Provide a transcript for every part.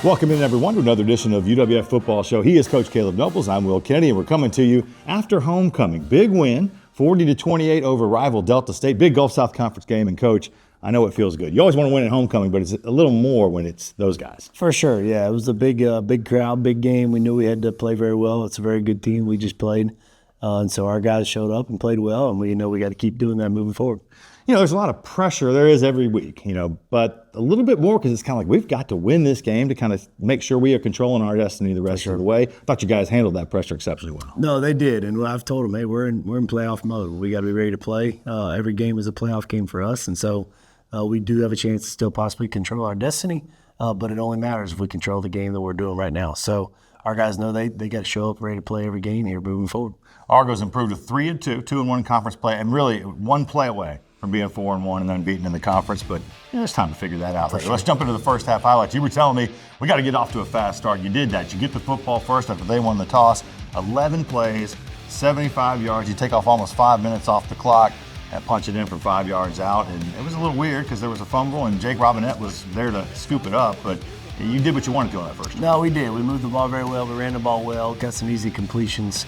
Welcome in, everyone, to another edition of UWF Football Show. He is Coach Caleb Nobles. I'm Will Kennedy, and we're coming to you after homecoming. Big win, 40-28 over rival Delta State. Big Gulf South Conference game. And, Coach, I know it feels good. You always want to win at homecoming, but it's a little more when it's those guys. For sure, yeah. It was a big crowd, big game. We knew we had to play very well. It's a very good team we just played. And so our guys showed up and played well, and we know we got to keep doing that moving forward. You know, there's a lot of pressure. There is every week, but a little bit more because it's kind of like we've got to win this game to kind of make sure we are controlling our destiny the rest of the way. I thought you guys handled that pressure exceptionally well. No, they did, and I've told them, hey, we're in playoff mode. We got to be ready to play. Every game is a playoff game for us, and so we do have a chance to still possibly control our destiny, but it only matters if we control the game that we're doing right now. So our guys know they got to show up ready to play every game here moving forward. Argos improved to 3-2, 2-1 conference play, and really one play away from being 4-1 and unbeaten in the conference, but it's time to figure that out. Let's jump into the first half highlights. You were telling me we got to get off to a fast start. You did that. You get the football first after they won the toss. 11 plays, 75 yards. You take off almost 5 minutes off the clock and punch it in from 5 yards out. And it was a little weird because there was a fumble and Jake Robinette was there to scoop it up, but you did what you wanted to on that first. No, we did. We moved the ball very well. We ran the ball well, got some easy completions,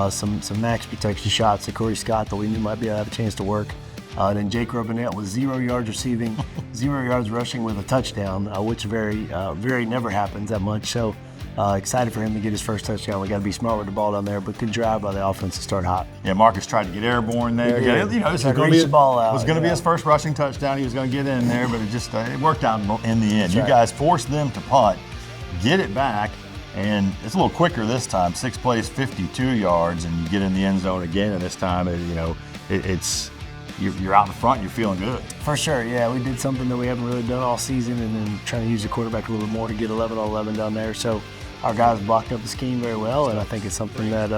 some max protection shots to Corey Scott that we knew might be able to have a chance to work. Then Jake Robinette was 0 yards receiving, 0 yards rushing with a touchdown, which very never happens that much. So excited for him to get his first touchdown. We got to be smart with the ball down there, but good drive by the offense to start hot. Yeah, Marcus tried to get airborne there. This was going to be his first rushing touchdown. He was going to get in there, but it worked out in the end. That's you right. Guys forced them to punt, get it back, and it's a little quicker this time. 6 plays, 52 yards, and you get in the end zone again. And this time, it's. You're out in front, you're feeling good. For sure, yeah. We did something that we haven't really done all season, and then trying to use the quarterback a little bit more to get 11-on-11 down there. So our guys blocked up the scheme very well, and I think it's something that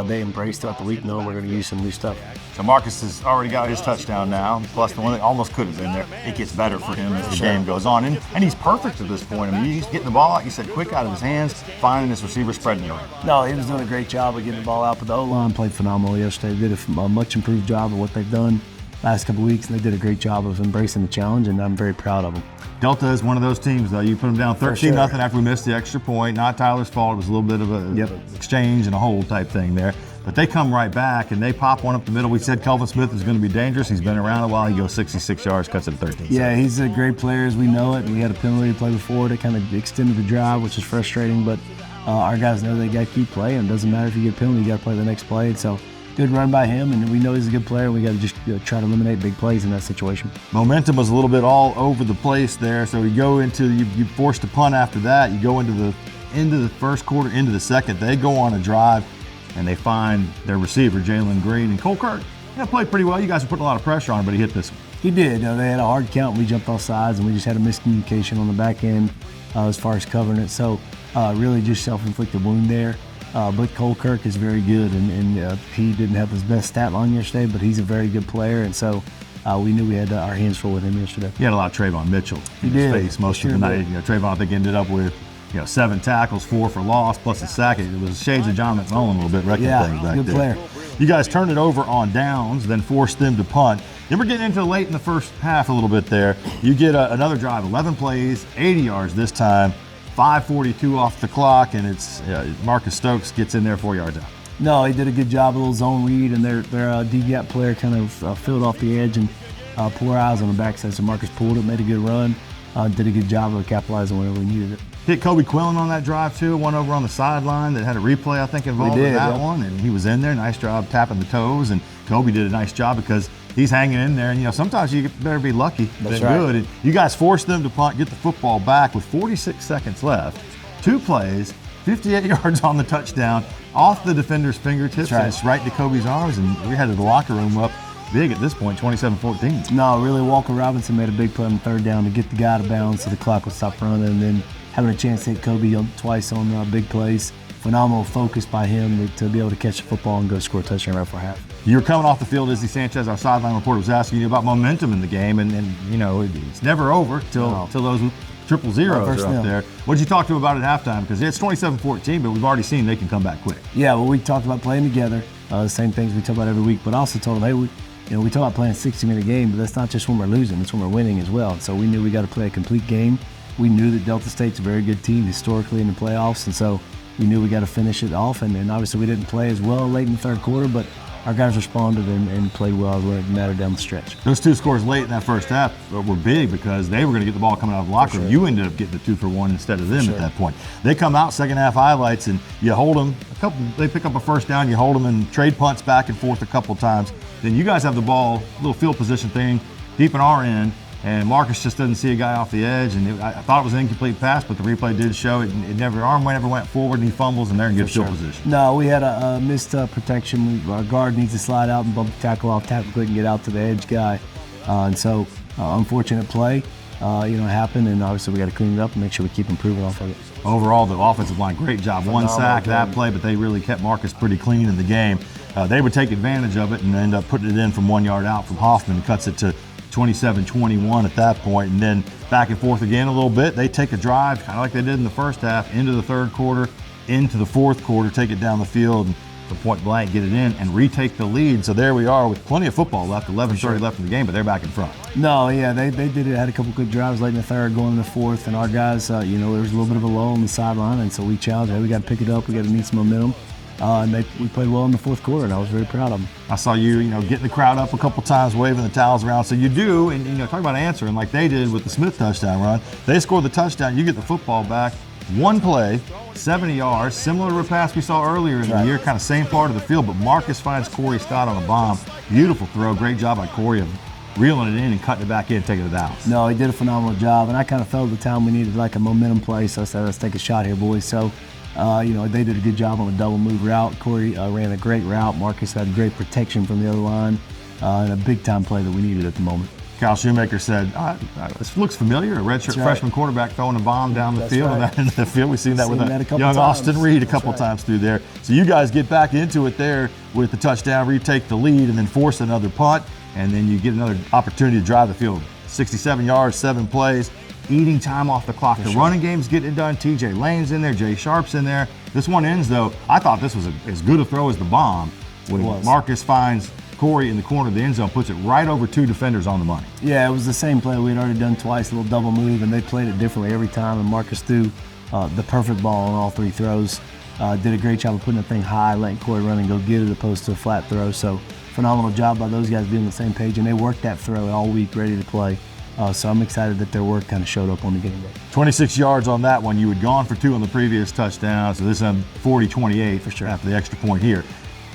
they embraced throughout the week, knowing we're going to use some new stuff. So Marcus has already got his touchdown now, plus the one that almost could have been there. It gets better for him as the game goes on, and he's perfect at this point. I mean, he's getting the ball out, you said, quick out of his hands, finding his receiver, spreading it around. No, he was doing a great job of getting the ball out, but the O-line played phenomenal yesterday. They did a much improved job of what they've done last couple of weeks, and they did a great job of embracing the challenge, and I'm very proud of them. Delta is one of those teams, though. You put them down 13-0 after we missed the extra point. Not Tyler's fault. It was a little bit of a exchange and a hold type thing there. But they come right back, and they pop one up the middle. We said Kelvin Smith is going to be dangerous. He's been around a while. He goes 66 yards, cuts it to 13. Yeah, he's a great player, as we know it. We had a penalty to play before that kind of extended the drive, which is frustrating. But our guys know they got to keep playing. It doesn't matter if you get a penalty, you got to play the next play. And so good run by him, and we know he's a good player. We got to just try to eliminate big plays in that situation. Momentum was a little bit all over the place there. So you go into you forced to punt after that. You go into the first quarter, into the second. They go on a drive, and they find their receiver, Jalen Green. And Cole Kirk played pretty well. You guys were putting a lot of pressure on him, but he hit this one. He did. They had a hard count. We jumped off sides, and we just had a miscommunication on the back end as far as covering it. So really just self-inflicted wound there. But Cole Kirk is very good, and he didn't have his best stat line yesterday, but he's a very good player, and so we knew we had our hands full with him yesterday. He had a lot of Traevon Mitchell in his face most of the night. Traevon, I think, ended up with 7 tackles, 4 for loss, plus a sack. It was shades of John McMullen a little bit wrecking things back good there. Player. You guys turned it over on downs, then forced them to punt. Then we're getting into late in the first half a little bit there. You get another drive, 11 plays, 80 yards this time. 5:42 off the clock, and it's Marcus Stokes gets in there 4 yards out. No, he did a good job, a little zone read, and their D-gap player kind of filled off the edge and poor eyes on the backside. So Marcus pulled it, made a good run, did a good job of capitalizing whenever we needed it. Hit Kobe Quillen on that drive too, one over on the sideline that had a replay, I think, involved in that one, and he was in there. Nice job tapping the toes, and Kobe did a nice job because he's hanging in there, and sometimes you better be lucky than good. And you guys forced them to punt, get the football back with 46 seconds left. 2 plays, 58 yards on the touchdown, off the defender's fingertips, and it's right to Kobe's arms, and we had the locker room up big at this point, 27-14. No, really, Walker Robinson made a big play on 3rd down to get the guy to bounds so the clock would stop running, and then having a chance to hit Kobe twice on big plays. Phenomenal focus by him to be able to catch the football and go score a touchdown right for half. You're coming off the field, Izzy Sanchez, our sideline reporter, was asking you about momentum in the game, and it's never over till those 000s are up there. What did you talk to him about at halftime? Because it's 27-14, but we've already seen they can come back quick. Yeah, well, we talked about playing together, the same things we talk about every week, but I also told them, hey, we talk about playing a 60-minute game, but that's not just when we're losing, it's when we're winning as well. So we knew we got to play a complete game. we knew that Delta State's a very good team historically in the playoffs, and so we knew we got to finish it off. And obviously we didn't play as well late in the third quarter, but our guys responded and played well when it mattered down the stretch. Those 2 scores late in that first half were big because they were going to get the ball coming out of the locker room. You ended up getting the 2 for 1 instead of them at that point. They come out second half highlights and you hold them they pick up a first down, you hold them and trade punts back and forth a couple times. Then you guys have the ball, little field position thing, deep in our end, and Marcus just doesn't see a guy off the edge. And I thought it was an incomplete pass, but the replay did show it. Arm never went forward, and he fumbles, and they're in good field position. No, we had a missed protection. Our guard needs to slide out and bump the tackle off. Tackle couldn't get out to the edge guy, and so unfortunate play. Happened, and obviously we got to clean it up and make sure we keep improving off of it. Overall, the offensive line, great job. One sack that play, but they really kept Marcus pretty clean in the game. They would take advantage of it and end up putting it in from 1 yard out from Hoffman. Cuts it to 27-21 at that point, and then back and forth again a little bit. They take a drive, kind of like they did in the first half, into the third quarter, into the fourth quarter, take it down the field, and from point blank, get it in, and retake the lead. So there we are with plenty of football left, 11:30 left in the game, but they're back in front. No, yeah, they did it. Had a couple good drives late in the third, going in the fourth, and our guys, there was a little bit of a lull on the sideline, and so we challenged, hey, we got to pick it up, we got to need some momentum. And we played well in the fourth quarter, and I was very proud of them. I saw you, getting the crowd up a couple times, waving the towels around. So you do, and talk about answering like they did with the Smith touchdown run. They score the touchdown, you get the football back. One play, 70 yards, similar to a pass we saw earlier in the year, kind of same part of the field, but Marcus finds Corey Scott on a bomb. Beautiful throw, great job by Corey of reeling it in and cutting it back in, taking it down. No, he did a phenomenal job, and I kind of felt at the time we needed like a momentum play, so I said, let's take a shot here, boys. So, they did a good job on the double move route. Corey ran a great route. Marcus had great protection from the other line, and a big-time play that we needed at the moment. Kyle Shoemaker said, this looks familiar, a redshirt freshman quarterback throwing a bomb down the field and that into the field. We've seen that with young Austin Reed a couple times through there. So you guys get back into it there with the touchdown, retake the lead, and then force another punt, and then you get another opportunity to drive the field. 67 yards, 7 plays, eating time off the clock. The running game's getting it done. TJ Lane's in there, Jay Sharp's in there. This one ends, though. I thought this was as good a throw as the bomb when Marcus finds Corey in the corner of the end zone, puts it right over 2 defenders on the money. Yeah, it was the same play we had already done twice, a little double move, and they played it differently every time, and Marcus threw the perfect ball on all 3 throws. Did a great job of putting the thing high, letting Corey run and go get it opposed to a flat throw. So phenomenal job by those guys being on the same page, and they worked that throw all week ready to play. So I'm excited that their work kind of showed up on the game day. 26 yards on that one. You had gone for 2 on the previous touchdown, so this is 40-28 for sure after the extra point here.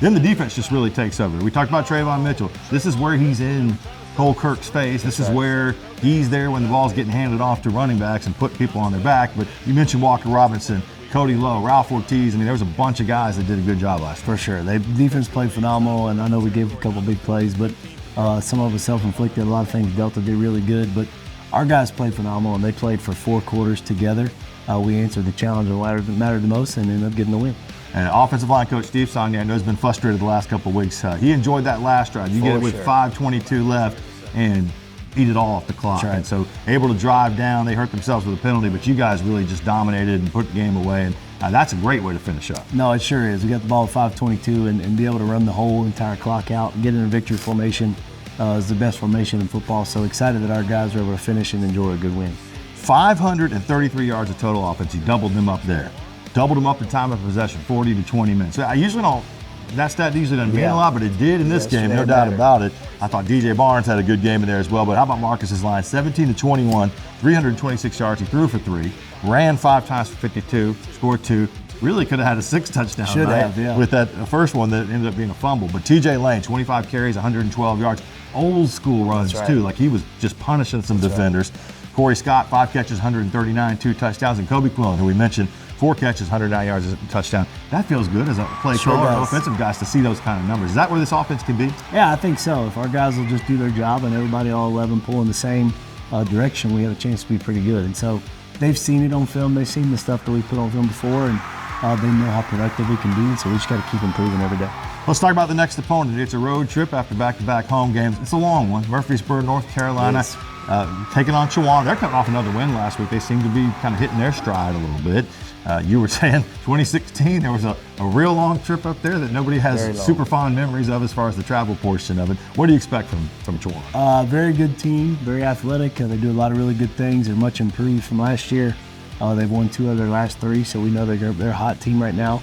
Then the defense just really takes over. We talked about Traevon Mitchell. This is where he's in Cole Kirk's face. This is where he's there when the ball's getting handed off to running backs and put people on their back. But you mentioned Walker Robinson, Cody Lowe, Ralph Ortiz. There was a bunch of guys that did a good job last year. For sure. The defense played phenomenal, and I know we gave a couple big plays, but some of us self-inflicted. A lot of things Delta did really good, but our guys played phenomenal, and they played for 4 quarters together. We answered the challenge that mattered the most and ended up getting the win. And offensive line coach Steve Sonja, I know, has been frustrated the last couple of weeks. He enjoyed that last drive. You get it with 5:22 left and eat it all off the clock. Right. And so able to drive down, they hurt themselves with a penalty, but you guys really just dominated and put the game away. And that's a great way to finish up. No, it sure is. We got the ball at 5:22 and be able to run the whole entire clock out and get in a victory formation is the best formation in football. So excited that our guys were able to finish and enjoy a good win. 533 yards of total offense. He doubled them up there. Doubled them up in time of possession, 40 to 20 minutes. So I usually don't, that stat usually doesn't mean a lot, but it did in this game, no doubt about it. I thought DJ Barnes had a good game in there as well, but how about Marcus's line? 17 to 21, 326 yards. He threw for 3, ran 5 times for 52, scored 2. Really could have had a 6 touchdown with that first one that ended up being a fumble. But TJ Lane, 25 carries, 112 yards. Old school runs too, like he was just punishing some defenders. Corey Scott, 5 catches, 139, 2 touchdowns. And Kobe Quillen, who we mentioned, 4 catches, 109 yards, a touchdown. That feels good as a play caller and offensive guys to see those kind of numbers. Is that where this offense can be? Yeah, I think so. If our guys will just do their job and everybody, all 11, pull in the same direction, we have a chance to be pretty good. And so they've seen it on film. They've seen the stuff that we put on film before, and they know how productive we can be. And so we just got to keep improving every day. Let's talk about the next opponent. It's a road trip after back-to-back home games. It's a long one. Murfreesboro, North Carolina, taking on Chowan. They're coming off another win last week. They seem to be kind of hitting their stride a little bit. You were saying 2016, there was a real long trip up there that nobody has super fond memories of as far as the travel portion of it. What do you expect from Chowan? Very good team, very athletic. They do a lot of really good things. They're much improved from last year. They've won 2 of their last 3, so we know they're a hot team right now.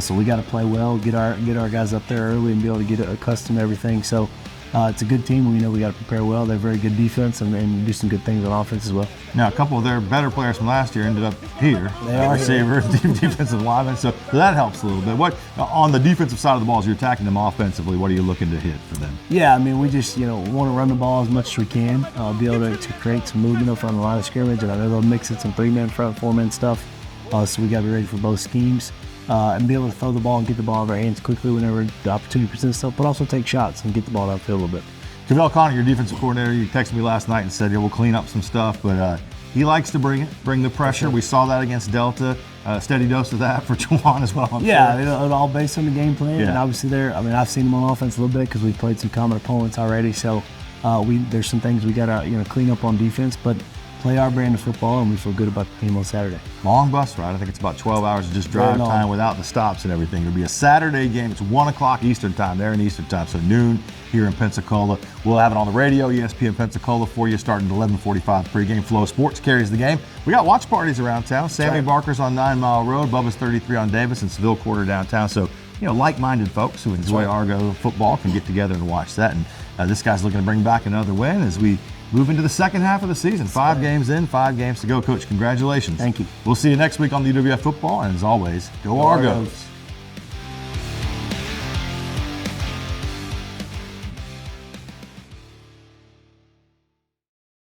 So we got to play well, get our guys up there early and be able to get accustomed to everything. So it's a good team. We know we got to prepare well. They're very good defense and do some good things on offense as well. Now, a couple of their better players from last year ended up here. They are receiver, defensive lineman, so that helps a little bit. What on the defensive side of the ball, as you're attacking them offensively, what are you looking to hit for them? Yeah, I mean, we just want to run the ball as much as we can, be able to create some movement up front on the line of scrimmage, and I know they'll mix it some 3-man front, 4-man stuff. So we got to be ready for both schemes. And be able to throw the ball and get the ball out of our hands quickly whenever the opportunity presents itself, but also take shots and get the ball downfield a little bit. Cavell Connor, your defensive coordinator, you texted me last night and said, we'll clean up some stuff, but he likes to bring the pressure. We saw that against Delta. Steady dose of that for Chowan as well. Yeah, it all based on the game plan, Yeah. and obviously I've seen them on offense a little bit because we've played some common opponents already, so there's some things we got to clean up on defense, but play our brand of football, and we feel good about the team on Saturday. Long bus ride. I think it's about 12 hours of just drive time without the stops and everything. It'll be a Saturday game. It's 1 o'clock Eastern time. They're in Eastern time, so noon here in Pensacola. We'll have it on the radio, ESPN Pensacola, for you starting at 11:45 pregame. Flow Sports carries the game. We got watch parties around town. Sammy Barker's on 9 Mile Road, Bubba's 33 on Davis, and Seville Quarter downtown. So, like-minded folks who enjoy Argo football can get together and watch that. And this guy's looking to bring back another win as we move into the second half of the season. 5 games in, 5 games to go. Coach, congratulations. Thank you. We'll see you next week on the UWF Football, and as always, go Argos.